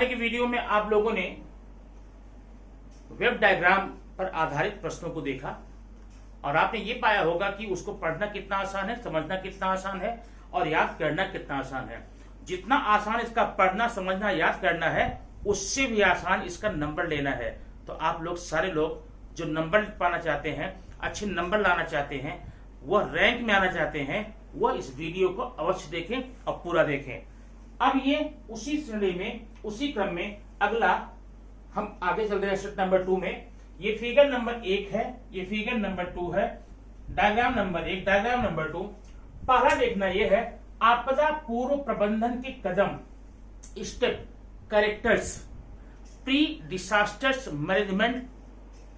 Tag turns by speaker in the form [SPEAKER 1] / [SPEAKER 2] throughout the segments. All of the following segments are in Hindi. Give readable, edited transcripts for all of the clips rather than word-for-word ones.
[SPEAKER 1] पहले की वीडियो में आप लोगों ने वेब डायग्राम पर आधारित प्रश्नों को देखा और आपने ये पाया होगा कि उसको पढ़ना कितना आसान है, समझना कितना आसान है और याद करना कितना आसान है। जितना आसान इसका पढ़ना, समझना, याद करना है, उससे भी आसान इसका नंबर लेना है। तो आप लोग सारे लोग जो नंबर पाना चाहते हैं, अच्छे नंबर लाना चाहते हैं, वह रैंक में आना चाहते हैं, वह इस वीडियो को अवश्य देखें और पूरा देखें। अब ये उसी श्रेणी में, उसी क्रम में अगला हम आगे चल रहे हैं स्टेप नंबर 2 में। ये फिगर नंबर 1 है, ये फिगर नंबर 2 है, डायग्राम नंबर 1, डायग्राम नंबर 2। पहला देखना यह है आपदा पूर्व प्रबंधन के कदम, step, characters, pre disasters management.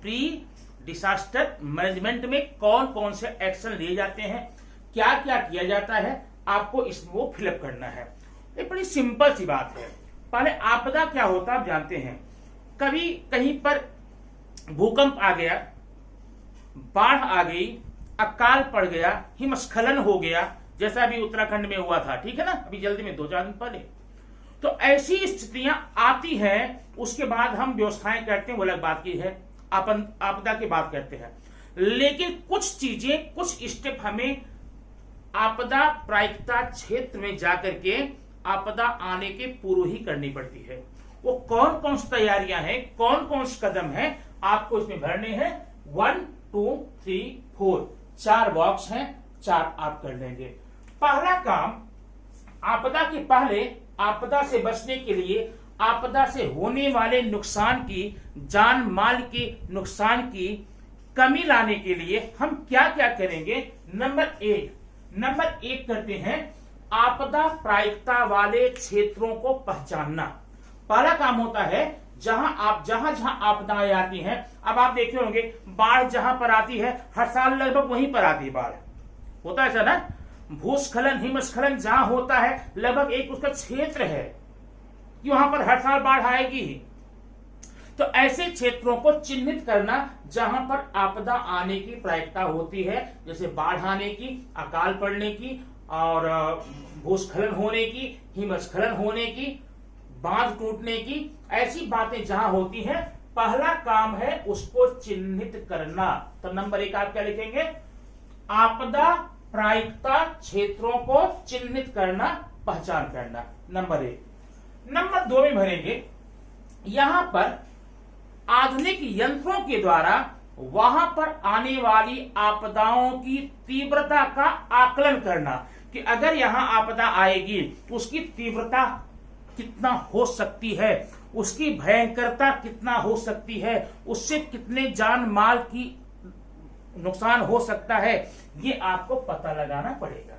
[SPEAKER 1] Pre disaster management में कौन कौन से एक्शन लिए जाते हैं, क्या क्या किया जाता है, आपको इसमें वो फिलअप करना है। ये बड़ी सिंपल सी बात है। पहले आपदा क्या होता है आप जानते हैं। कभी कहीं पर भूकंप आ गया, बाढ़ आ गई, अकाल पड़ गया, हिमस्खलन हो गया, जैसा अभी उत्तराखंड में हुआ था, ठीक है ना, अभी जल्दी में 2-4 दिन पहले। तो ऐसी स्थितियां आती हैं, उसके बाद हम व्यवस्थाएं करते हैं, वो अलग बात की है, आपदा की बात करते हैं। लेकिन कुछ चीजें, कुछ स्टेप हमें आपदा प्रायिकता क्षेत्र में जाकर के आपदा आने के पूर्व ही करनी पड़ती है। वो कौन कौन सी तैयारियां हैं, कौन कौन से कदम हैं, आपको इसमें भरने हैं। 1 2 3 4 4 बॉक्स हैं, 4 आप कर लेंगे। पहला काम, आपदा के पहले, आपदा से बचने के लिए, आपदा से होने वाले नुकसान की, जान माल के नुकसान की कमी लाने के लिए हम क्या क्या करेंगे। नंबर 1 करते हैं आपदा प्रायिकता वाले क्षेत्रों को पहचानना। पहला काम होता है जहां आपदाएं आती हैं। अब आप देखे होंगे बाढ़ जहां पर आती है हर साल लगभग वहीं पर आती है बाढ़, होता है ऐसा ना। भूस्खलन, हिमस्खलन जहां होता है लगभग एक उसका क्षेत्र है कि वहां पर हर साल बाढ़ आएगी ही। तो ऐसे क्षेत्रों को चिन्हित करना जहां पर आपदा आने की प्रायिकता होती है, जैसे बाढ़ आने की, अकाल पड़ने की और भूस्खलन होने की, हिमस्खलन होने की, बांध टूटने की, ऐसी बातें जहां होती हैं, पहला काम है उसको चिन्हित करना। तो नंबर 1 आप क्या लिखेंगे, आपदा प्रायिकता क्षेत्रों को चिन्हित करना, पहचान करना, नंबर 1। नंबर 2 में भरेंगे यहां पर आधुनिक यंत्रों के द्वारा वहां पर आने वाली आपदाओं की तीव्रता का आकलन करना, कि अगर यहां आपदा आएगी उसकी तीव्रता कितना हो सकती है, उसकी भयंकरता कितना हो सकती है, उससे कितने जान माल की नुकसान हो सकता है, ये आपको पता लगाना पड़ेगा।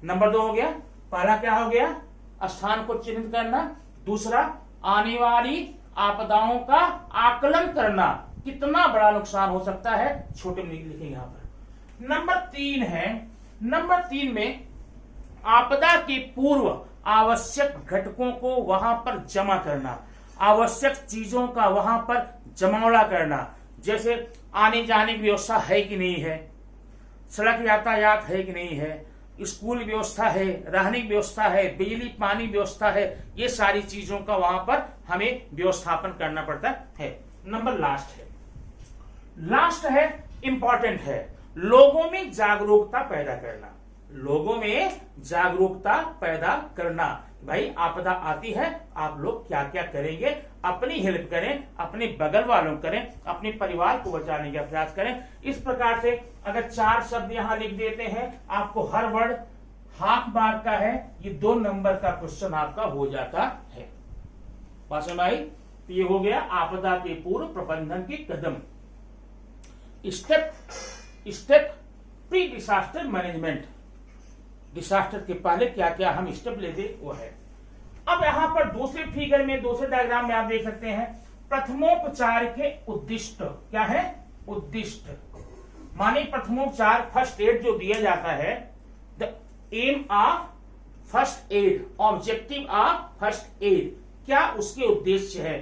[SPEAKER 1] नंबर 2 हो गया। पहला क्या हो गया, स्थान को चिन्हित करना। दूसरा, आने वाली आपदाओं का आकलन करना, कितना बड़ा नुकसान हो सकता है, छोटे में लिखेंगे यहां पर। नंबर 3 है, नंबर 3 में आपदा के पूर्व आवश्यक घटकों को वहां पर जमा करना, आवश्यक चीजों का वहां पर जमावड़ा करना, जैसे आने जाने की व्यवस्था है कि नहीं है, सड़क यातायात है कि नहीं है, स्कूल व्यवस्था है, रहने की व्यवस्था है, बिजली पानी व्यवस्था है, ये सारी चीजों का वहां पर हमें व्यवस्थापन करना पड़ता है। नंबर लास्ट है, इंपॉर्टेंट है, लोगों में जागरूकता पैदा करना। लोगों में जागरूकता पैदा करना, भाई आपदा आती है, आप लोग क्या क्या करेंगे, अपनी हेल्प करें, अपने बगल वालों करें, अपने परिवार को बचाने का प्रयास करें। इस प्रकार से अगर 4 शब्द यहां लिख देते हैं, आपको हर वर्ड हाफ मार्क का है, ये 2 नंबर का क्वेश्चन आपका हो जाता है। पास में भाई, तो ये हो गया आपदा के पूर्व प्रबंधन के कदम, step pre disaster management. Disaster के पहले क्या क्या हम स्टेप लेते वो है। अब यहां पर दूसरे फिगर में, दूसरे डायग्राम में आप देख सकते हैं प्रथमोपचार के उद्दिष्ट क्या है, उद्दिष्ट माने प्रथमोपचार, फर्स्ट एड जो दिया जाता है, the aim of first aid, objective of first aid, क्या उसके उद्देश्य है,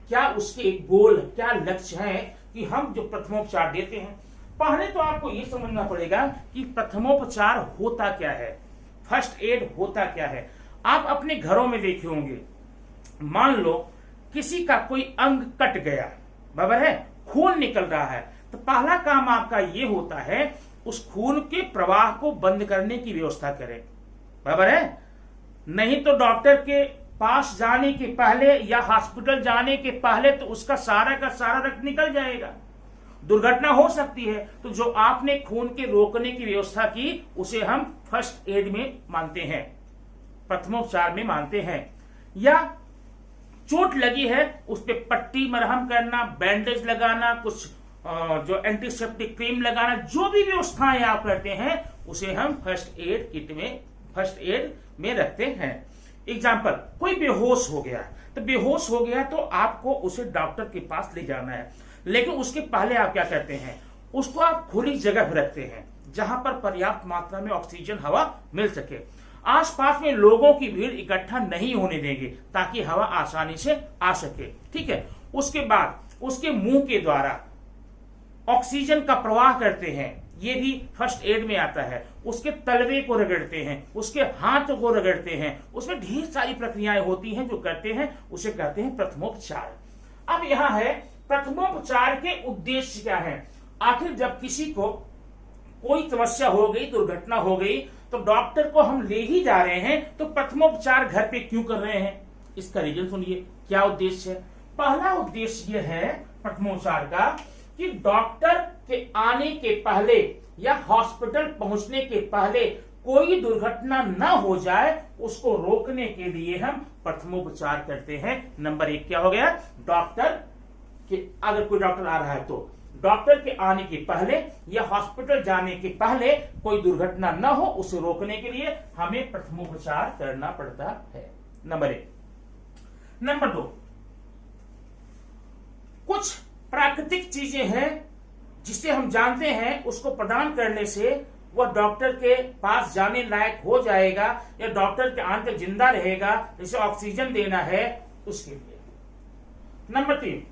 [SPEAKER 1] क्या उसके गोल, क्या लक्ष्य है कि हम जो प्रथमोपचार देते हैं। पहले तो आपको ये समझना पड़ेगा कि प्रथमोपचार होता क्या है, फर्स्ट एड होता क्या है। आप अपने घरों में देखे होंगे मान लो किसी का कोई अंग कट गया, बराबर है, खून निकल रहा है, तो पहला काम आपका ये होता है उस खून के प्रवाह को बंद करने की व्यवस्था करें, बराबर है। नहीं तो डॉक्टर के पास जाने के पहले या हॉस्पिटल जाने के पहले तो उसका सारा का सारा रक्त निकल जाएगा, दुर्घटना हो सकती है। तो जो आपने खून के रोकने की व्यवस्था की उसे हम फर्स्ट एड में मानते हैं, प्रथमोपचार में मानते हैं। या चोट लगी है उस पर पट्टी मरहम करना, बैंडेज लगाना, कुछ जो एंटीसेप्टिक क्रीम लगाना, जो भी व्यवस्थाएं आप करते हैं उसे हम फर्स्ट एड किट में, फर्स्ट एड में रखते हैं। एग्जाम्पल, कोई बेहोश हो गया, तो बेहोश हो गया तो आपको उसे डॉक्टर के पास ले जाना है, लेकिन उसके पहले आप क्या करते हैं, उसको आप खुली जगह पर रखते हैं जहां पर पर्याप्त मात्रा में ऑक्सीजन हवा मिल सके। आसपास में लोगों की भीड़ इकट्ठा नहीं होने देंगे ताकि हवा आसानी से आ सके, ठीक है। उसके बाद उसके मुंह के द्वारा ऑक्सीजन का प्रवाह करते हैं, ये भी फर्स्ट एड में आता है। उसके तलवे को रगड़ते हैं, उसके हाथ को रगड़ते हैं, उसमें ढेर सारी प्रक्रियाएं होती हैं जो करते हैं, उसे कहते हैं प्रथमोपचार। अब यहां है प्रथमोपचार के उद्देश्य क्या है। आखिर जब किसी को कोई समस्या हो गई, दुर्घटना हो गई, तो डॉक्टर को हम ले ही जा रहे हैं, तो प्रथमोपचार घर पे क्यों कर रहे हैं, इसका रीजन सुनिए, क्या उद्देश्य है। पहला उद्देश्य यह है प्रथमोपचार का कि डॉक्टर के आने के पहले या हॉस्पिटल पहुंचने के पहले कोई दुर्घटना न हो जाए, उसको रोकने के लिए हम प्रथमोपचार करते हैं। नंबर 1 क्या हो गया, डॉक्टर के, अगर कोई डॉक्टर आ रहा है तो डॉक्टर के आने के पहले या हॉस्पिटल जाने के पहले कोई दुर्घटना न हो, उसे रोकने के लिए हमें प्रथमोपचार करना पड़ता है। नंबर 1। नंबर 2, कुछ प्राकृतिक चीजें हैं जिसे हम जानते हैं उसको प्रदान करने से वह डॉक्टर के पास जाने लायक हो जाएगा या डॉक्टर के आने तक जिंदा रहेगा, जिसे ऑक्सीजन देना है उसके लिए। नंबर 3,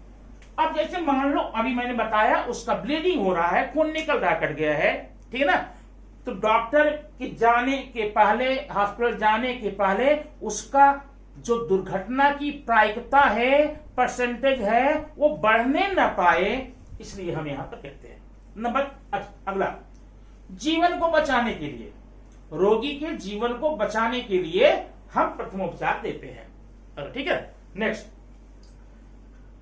[SPEAKER 1] अब जैसे मान लो अभी मैंने बताया उसका ब्लीडिंग हो रहा है, खून निकल रहा, कट गया है, ठीक है ना, तो डॉक्टर के जाने के पहले, हॉस्पिटल जाने के पहले उसका जो दुर्घटना की प्रायिकता है, परसेंटेज है, वो बढ़ने ना पाए, इसलिए हम यहां पर कहते हैं। नंबर अगला, जीवन को बचाने के लिए, रोगी के जीवन को बचाने के लिए हम प्रथमोपचार देते हैं, ठीक है। नेक्स्ट,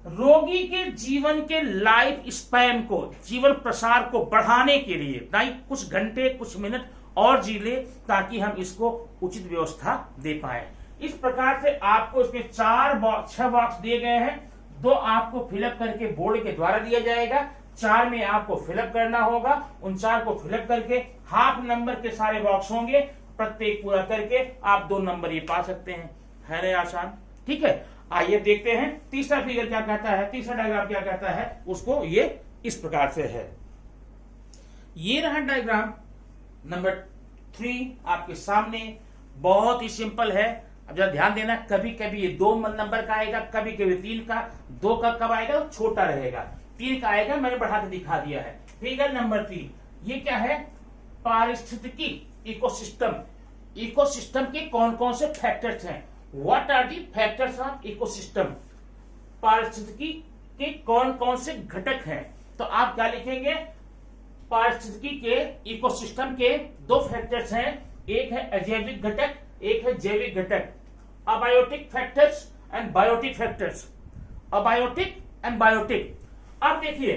[SPEAKER 1] रोगी के जीवन के लाइफ स्पैन को, जीवन प्रसार को बढ़ाने के लिए, नहीं कुछ घंटे कुछ मिनट और जी ले ताकि हम इसको उचित व्यवस्था दे पाए। इस प्रकार से आपको इसमें 6 बॉक्स दिए गए हैं, 2 आपको फिलअप करके बोर्ड के द्वारा दिया जाएगा, 4 में आपको फिलअप करना होगा। उन 4 को फिलअप करके हाफ नंबर के सारे बॉक्स होंगे, प्रत्येक पूरा करके आप 2 नंबर ये पा सकते हैं। है ना आसान, ठीक है। आइए देखते हैं तीसरा फिगर क्या कहता है, तीसरा डायग्राम क्या कहता है, उसको ये इस प्रकार से है। ये रहा डायग्राम नंबर 3 आपके सामने, बहुत ही सिंपल है। अब जरा ध्यान देना, कभी कभी ये 2 नंबर का आएगा, कभी कभी 3 का, 2 का कब आएगा तो छोटा रहेगा, 3 का आएगा, मैंने बढ़ा के दिखा दिया है। फिगर नंबर 3, ये क्या है, पारिस्थितिकी, इकोसिस्टम। इकोसिस्टम के कौन कौन से फैक्टर्स हैं, what are the factors of ecosystem. पारिस्थितिकी के कौन कौन से घटक हैं, तो आप क्या लिखेंगे, पारिस्थितिकी के, इकोसिस्टम के 2 फैक्टर्स हैं, एक है अजैविक घटक, एक है जैविक घटक। Abiotic factors and biotic factors, abiotic and biotic. अब देखिए,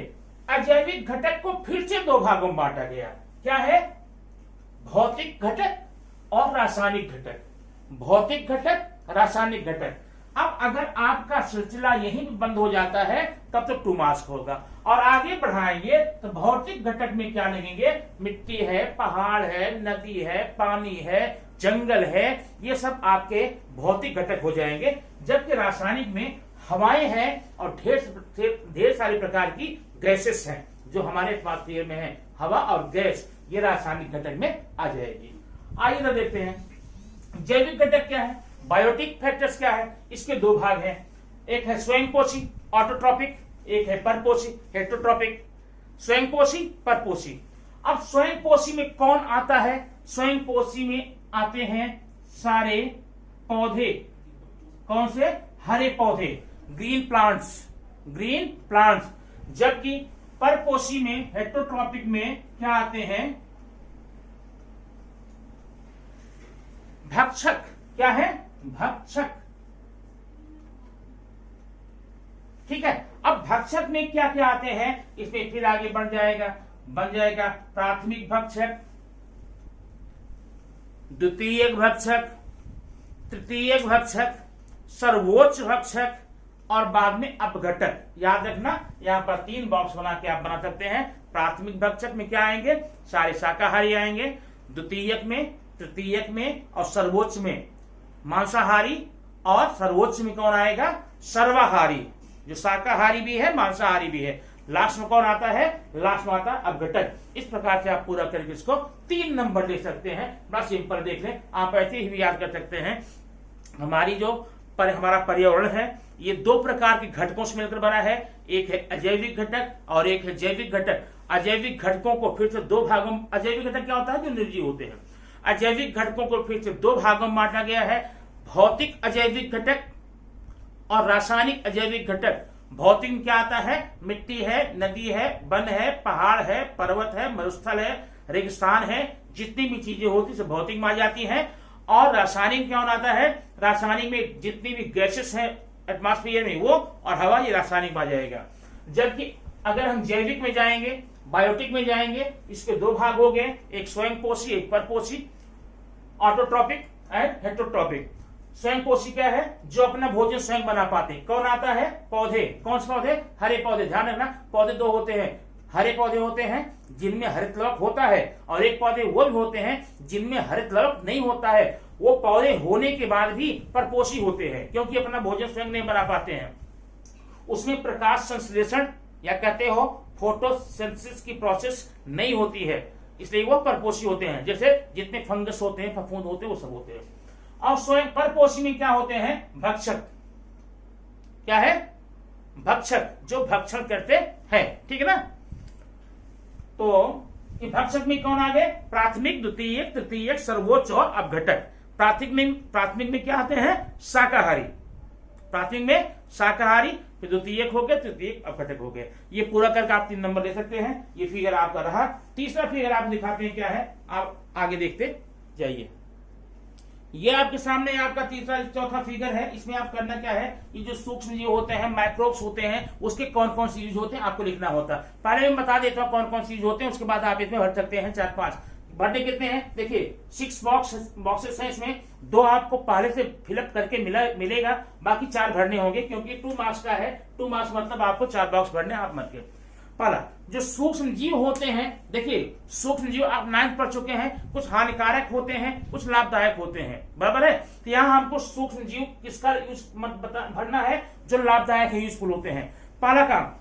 [SPEAKER 1] अजैविक घटक को फिर से 2 भागों में बांटा गया, क्या है, भौतिक घटक और रासायनिक घटक। भौतिक घटक, रासायनिक घटक। अब अगर आपका सिलसिला यहीं पे बंद हो जाता है तब तो 2 मार्क्स होगा, और आगे बढ़ाएंगे तो भौतिक घटक में क्या लगेंगे, मिट्टी है, पहाड़ है, नदी है, पानी है, जंगल है, ये सब आपके भौतिक घटक हो जाएंगे। जबकि रासायनिक में हवाएं हैं और ढेर सारी प्रकार की गैसेस हैं जो हमारे एटमॉस्फेयर में है, हवा और गैस, ये रासायनिक घटक में आ जाएगी। आइए ना देखते हैं जैविक घटक क्या है, बायोटिक फैक्टर्स क्या है। इसके 2 भाग हैं, एक है स्वयंपोषी ऑटोट्रॉपिक, एक है परपोषी हेटेरोट्रॉपिक। स्वयंपोषी, परपोषी। अब स्वयंपोषी में कौन आता है, स्वयंपोषी में आते हैं सारे पौधे, कौन से, हरे पौधे, ग्रीन प्लांट्स, जबकि परपोषी में, हेटेरोट्रॉपिक में क्या आते हैं? भक्षक। क्या है? भक्षक। ठीक है। अब भक्षक में क्या क्या आते हैं, इसमें फिर आगे बन जाएगा प्राथमिक भक्षक, द्वितीयक भक्षक, तृतीयक भक्षक, सर्वोच्च भक्षक और बाद में अपघटक। याद रखना, यहाँ पर 3 बॉक्स बना के आप बना सकते हैं। प्राथमिक भक्षक में क्या आएंगे? सारे शाकाहारी आएंगे। द्वितीयक में, तृतीयक में और सर्वोच्च में मांसाहारी, और सर्वोच्च में कौन आएगा? सर्वाहारी, जो शाकाहारी भी है मांसाहारी भी है। लास्ट में कौन आता है? लास्ट में आता है अपघटक। इस प्रकार से आप पूरा करके इसको 3 नंबर ले सकते हैं। बड़ा सिंपल, देख लें, आप ऐसे ही भी याद कर सकते हैं। हमारा पर्यावरण है, ये 2 प्रकार के घटकों से मिलकर बना है। एक है अजैविक घटक और एक है जैविक घटक। अजैविक घटकों को फिर से 2 भागों, अजैविक घटक क्या होता है? जो निर्जीव होते हैं। अजैविक घटकों को फिर से 2 भागों में बांटा गया है, भौतिक अजैविक घटक और रासायनिक अजैविक घटक। भौतिक में क्या आता है? मिट्टी है, नदी है, वन है, पहाड़ है, पर्वत है, मरुस्थल है, रेगिस्तान है, जितनी भी चीजें होती है भौतिक में आ जाती हैं। और रासायनिक क्या आता है? रासायनिक में जितनी भी गैसेस हैं एटमॉस्फेयर में, वो और हवा, ये रासायनिक में आ जाएगा। जबकि अगर हम जैविक में जाएंगे, बायोटिक में जाएंगे, इसके 2 भाग हो गए, एक स्वयंपोषी, एक परपोषी, ऑटोट्रॉपिक एंड हेटेरोट्रॉपिक। स्वयंपोषी क्या है? जो अपना भोजन स्वयं बना पाते। कौन आता है? पौधे। कौन से पौधे? हरे पौधे। ध्यान रखना, पौधे 2 होते हैं। हरे पौधे होते हैं जिनमें हरित लवक होता है, और एक पौधे वो भी होते हैं जिनमें हरित लवक नहीं होता है। वो पौधे होने के बाद भी परपोषी होते हैं, क्योंकि अपना भोजन स्वयं नहीं बना पाते हैं। उसमें प्रकाश संश्लेषण या कहते हो फोटोसिंथेसिस की प्रोसेस नहीं होती है, इसलिए वो परपोषी होते हैं। जैसे जितने फंगस होते हैं, फफूंद होते हैं, वो सब होते हैं। और स्वयं परपोषी में क्या होते हैं? भक्षक। क्या है? भक्षक, जो भक्षण करते हैं। ठीक है ना? तो भक्षक में कौन आ गए? प्राथमिक, द्वितीयक, तृतीयक, सर्वोच्च और अपघटक। प्राथमिक में क्या आते हैं? शाकाहारी। प्राथमिक में शाकाहारी, फिर द्वितीयक हो गए, तृतीयक, अपघटक हो गए। ये पूरा करके आप 3 नंबर ले सकते हैं। ये फिगर आपका रहा। तीसरा फिगर आप दिखाते हैं क्या है, आप आगे देखते जाइए। ये आपके सामने आपका चौथा फिगर है। इसमें आप करना क्या है, ये जो सूक्ष्म जीव होते हैं, माइक्रोब्स होते हैं, उसके कौन कौन से यूज होते हैं आपको लिखना होता है। पहले मैं बता देता हूँ कौन कौन से यूज होते हैं, उसके बाद आप इसमें भर सकते हैं 4-5। भरने कितने हैं? देखिए 6 बॉक्सेस हैं। इसमें 2 आपको पहले से फिलअप करके मिलेगा, बाकी 4 भरने होंगे, क्योंकि 2 मार्क्स का है। 2 मार्क्स मतलब आपको 4 बॉक्स भरने, आप मत के। पहला, जो सूक्ष्म जीव होते हैं, देखिए सूक्ष्म जीव आप 9th पढ़ चुके हैं। कुछ हानिकारक होते हैं, कुछ लाभदायक होते हैं, बराबर है। तो यहाँ हमको सूक्ष्म जीव किसका यूज भरना है? जो लाभदायक है, यूजफुल होते हैं। पहला काम,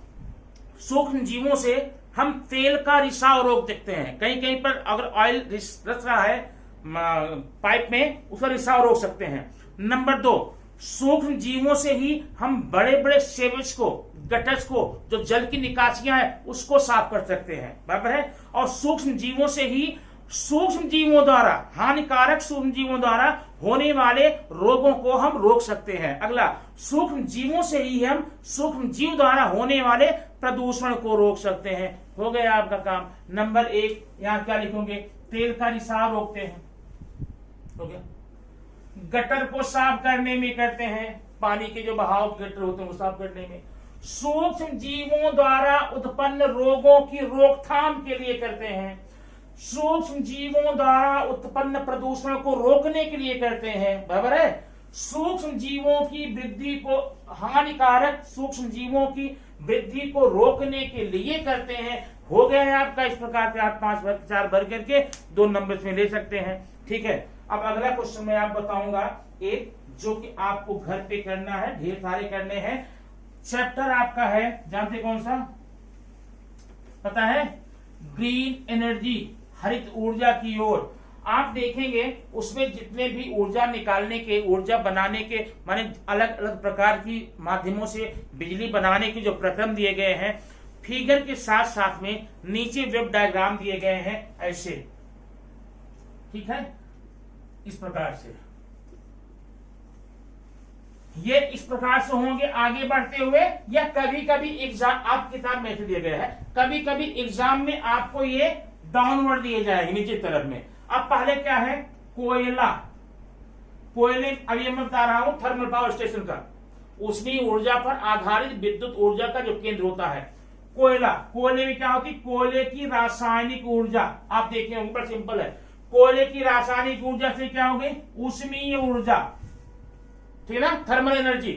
[SPEAKER 1] सूक्ष्म जीवों से हम तेल का रिसाव रोक सकते हैं। कहीं कहीं पर अगर ऑयल रस रहा है पाइप में, उसका रिसाव रोक सकते हैं। नंबर 2, सूक्ष्म जीवों से ही हम बड़े बड़े सेवेज को, गटर्स को, जो जल की निकासियां हैं, उसको साफ कर सकते हैं, बराबर है। और सूक्ष्म जीवों से ही सूक्ष्म जीवों द्वारा, हानिकारक सूक्ष्म जीवों द्वारा होने वाले रोगों को हम रोक सकते हैं। अगला, सूक्ष्म जीवों से ही हम सूक्ष्म जीव द्वारा होने वाले प्रदूषण को रोक सकते हैं। हो गया आपका काम। नंबर 1 यहाँ क्या लिखोगे? तेल का रिसाव रोकते हैं। हो गया। गटर को साफ करने में करते हैं, पानी के जो बहाव गटर होते हैं वो साफ करने में। सूक्ष्म जीवों द्वारा उत्पन्न रोगों की रोकथाम के लिए करते हैं। सूक्ष्म जीवों द्वारा उत्पन्न प्रदूषण को रोकने के लिए करते हैं, बराबर है। सूक्ष्म जीवों की वृद्धि को, हानिकारक सूक्ष्म जीवों की वृद्धि को रोकने के लिए करते हैं। हो गया है आपका। इस प्रकार से आप 4 भर करके 2 नंबर में ले सकते हैं। ठीक है। अब अगला क्वेश्चन मैं आप बताऊंगा, एक जो कि आपको घर पे करना है, ढेर सारे करने हैं। चैप्टर आपका है, जानते कौन सा? पता है? ग्रीन एनर्जी, हरित ऊर्जा की ओर। आप देखेंगे उसमें जितने भी ऊर्जा निकालने के, ऊर्जा बनाने के, माने अलग अलग प्रकार की माध्यमों से बिजली बनाने के जो प्रक्रम दिए गए हैं, फिगर के साथ साथ में नीचे वेब डायग्राम दिए गए हैं ऐसे। ठीक है, इस प्रकार से। ये इस प्रकार से होंगे आगे बढ़ते हुए, या कभी कभी एग्जाम आप किताब में दिए गए है, कभी कभी एग्जाम में आपको ये डाउनवर्ड दिए जाएंगे नीचे तरफ में। अब पहले क्या है, कोयला, कोयले, अभी मैं बता रहा हूं थर्मल पावर स्टेशन का, उष्मीय ऊर्जा पर आधारित विद्युत ऊर्जा का जो केंद्र होता है कोयला। कोयले में क्या होती है, कोयले की रासायनिक ऊर्जा, आप देखिए ऊपर सिंपल है, कोयले की रासायनिक ऊर्जा से क्या हो गई, ऊष्मीय ऊर्जा, ठीक है ना, थर्मल एनर्जी।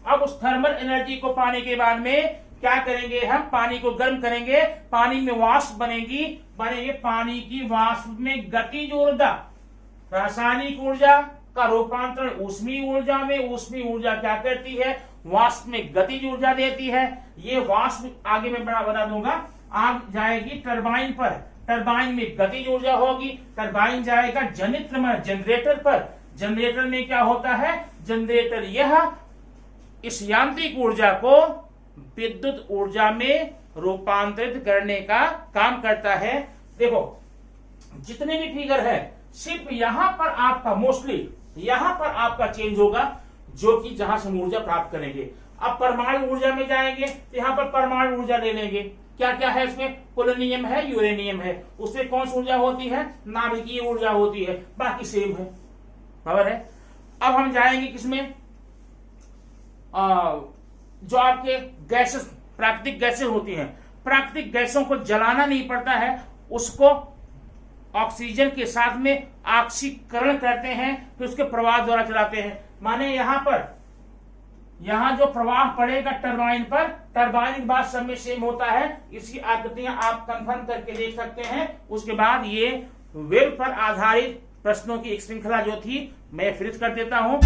[SPEAKER 1] अब उस थर्मल एनर्जी को पाने के बाद में क्या करेंगे, हम पानी को गर्म करेंगे, पानी में वाष्प बनेगी, पानी की वाष्प में गतिज ऊर्जा, रासायनिक ऊर्जा का रूपांतरण ऊष्मीय ऊर्जा में, ऊष्मीय ऊर्जा क्या करती है, वाष्प में गतिज ऊर्जा देती है। ये वाष्प आगे मैं बना दूंगा, आग जाएगी टरबाइन पर, टरबाइन में गतिज ऊर्जा होगी, टरबाइन जाएगा जनित्र में जनरेटर पर, जनरेटर में क्या होता है, जनरेटर यह इस यांत्रिक ऊर्जा को विद्युत ऊर्जा में रूपांतरित करने का काम करता है। देखो जितने भी फिगर है, सिर्फ यहां पर आपका मोस्टली यहां पर आपका चेंज होगा, जो कि जहां से हम ऊर्जा प्राप्त करेंगे। अब परमाणु ऊर्जा में जाएंगे तो यहां पर परमाणु ऊर्जा ले लेंगे, क्या क्या है इसमें, पोलोनियम है, यूरेनियम है, उसमें कौन सी ऊर्जा होती है, नाभिकीय ऊर्जा होती है, बाकी सेम है, बराबर है। अब हम जाएंगे किसमें, जो आपके गैसेस, प्राकृतिक गैसेस होती हैं, प्राकृतिक गैसों को जलाना नहीं पड़ता है, उसको ऑक्सीजन के साथ में ऑक्सीकरण करते हैं, फिर उसके प्रवाह द्वारा चलाते हैं। माने यहां जो प्रवाह पड़ेगा टरबाइन पर, टरबाइन बात सब में सेम होता है, इसकी आकृतियां आप कंफर्म करके देख सकते हैं। उसके बाद ये वेब पर आधारित प्रश्नों की एक श्रृंखला जो थी मैं फिर कर देता हूं।